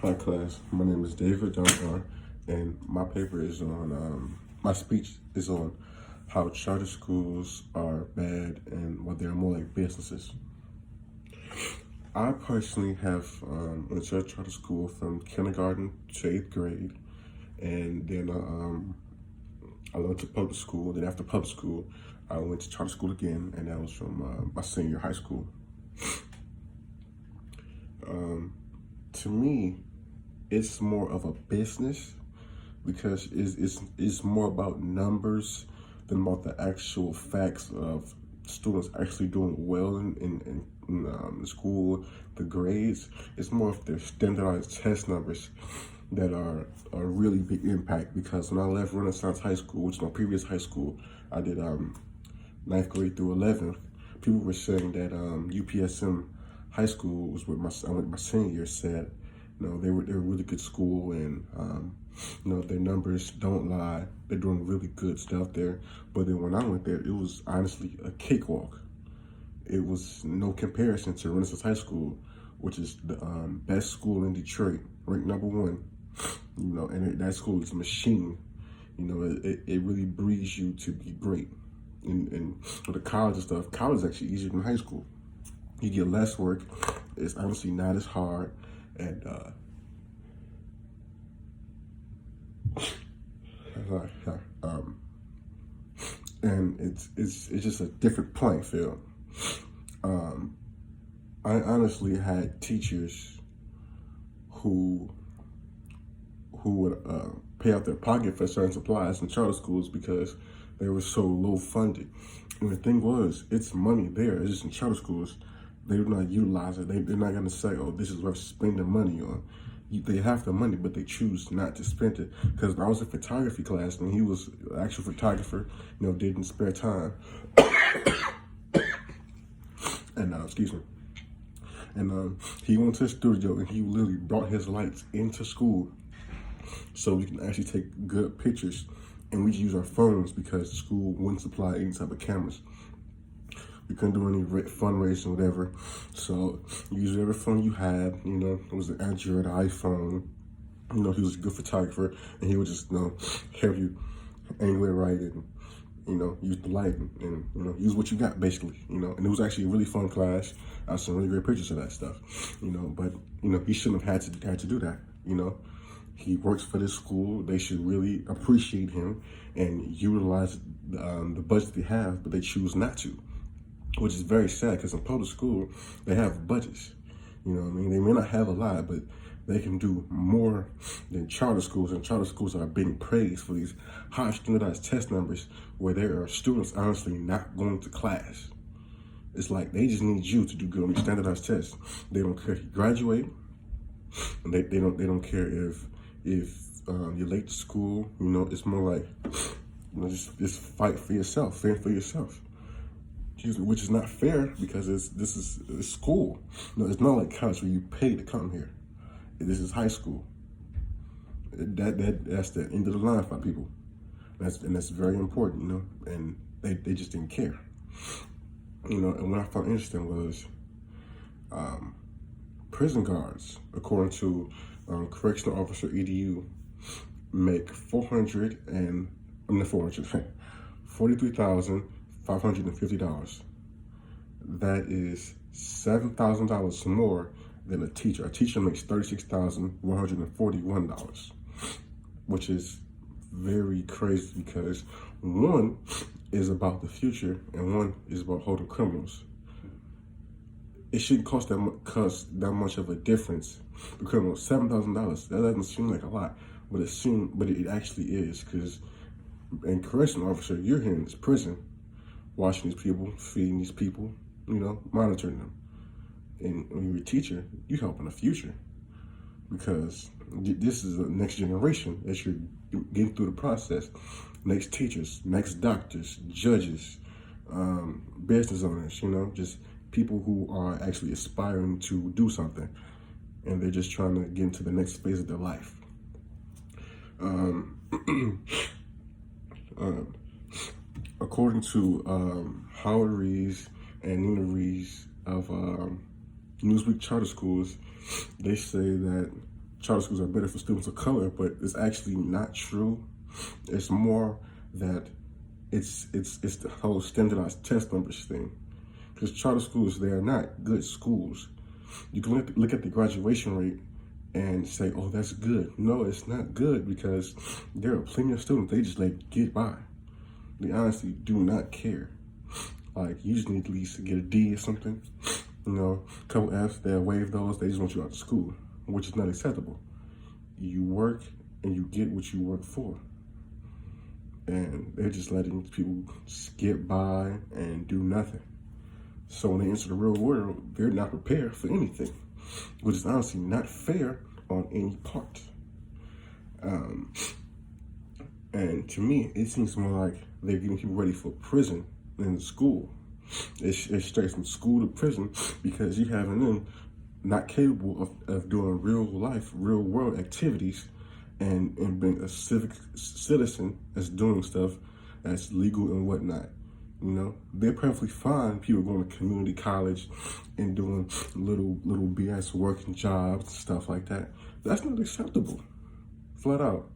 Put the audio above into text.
Hi class, my name is David Dunbar, and my paper is on, my speech is on how charter schools are bad and what they're more like businesses. I personally have went to a charter school from kindergarten to 8th grade, and then I went to public school. Then after public school, I went to charter school again, and that was from my senior high school. To me, it's more of a business because it's more about numbers than about the actual facts of students actually doing well in school. The grades, it's more of their standardized test numbers that are a really big impact. Because when I left Renaissance High School, which is my previous high school, I did ninth grade through 11th. People were saying that UPSM High School was where I went my senior year, said, they were a really good school, and their numbers don't lie. They're doing really good stuff there. But then when I went there, it was honestly a cakewalk. It was no comparison to Renaissance High School, which is the best school in Detroit, ranked #1. And that school is a machine. It really breeds you to be great. And with the college and stuff, college is actually easier than high school. You get less work. It's honestly not as hard. And and it's just a different playing field. I honestly had teachers who would pay out their pocket for certain supplies in charter schools because they were so low funded. And the thing was, it's money there. It's just in charter schools, they do not utilize it. They're not going to say, "Oh, this is worth spending money on." They have the money, but they choose not to spend it. Because I was in photography class, and he was an actual photographer, did in spare time. And excuse me. And he went to the studio, and he literally brought his lights into school so we can actually take good pictures. And we use our phones because the school wouldn't supply any type of cameras. We couldn't do any fundraising or whatever. So you use whatever phone you had. It was an Android, iPhone. He was a good photographer, and he would just help you angle it right, and use the light, and use what you got basically. And it was actually a really fun class. I saw some really great pictures of that stuff. But he shouldn't have had to do that. He works for this school. They should really appreciate him and utilize the budget they have, but they choose not to, which is very sad because in public school, they have budgets. They may not have a lot, but they can do more than charter schools, and charter schools are being praised for these high standardized test numbers where there are students honestly not going to class. It's like they just need you to do good on these standardized tests. They don't care if you graduate, and they don't care if you're late to school. It's more like just fight for yourself, fend for yourself. Which is not fair because this is school. It's not like college where you pay to come here. This is high school. That's the end of the line for people. That's very important, and they just didn't care. And what I found interesting was prison guards, according to correctional officer EDU, make $43,550. That is $7,000 more than a teacher. A teacher makes $36,141, which is very crazy because one is about the future and one is about holding criminals. It shouldn't cost that much of a difference. The criminals, $7,000. That doesn't seem like a lot, but it actually is, because in correctional officer, you're here in this prison, watching these people, feeding these people, monitoring them. And when you're a teacher, you help in the future, because this is the next generation that you're getting through the process. Next teachers, next doctors, judges, business owners, just people who are actually aspiring to do something, and they're just trying to get into the next phase of their life. According to Howard Rees and Nina Rees of Newsweek Charter Schools, they say that charter schools are better for students of color, but it's actually not true. It's more that it's the whole standardized test numbers thing. Because charter schools, they are not good schools. You can look at the graduation rate and say, oh, that's good. No, it's not good, because there are plenty of students, they just get by. They honestly do not care. Like, you just need at least to get a D or something. You know, a couple Fs, they'll waive those. They just want you out of school, which is not acceptable. You work and you get what you work for. And they're just letting people skip by and do nothing. So when they enter the real world, they're not prepared for anything, which is honestly not fair on any part. And to me, it seems more like they're getting people ready for prison than school. It's straight from school to prison, because you having them not capable of doing real life, real world activities, and being a civic citizen that's doing stuff that's legal and whatnot. You know, they're perfectly fine people going to community college and doing little BS working jobs and stuff like that. That's not acceptable, flat out.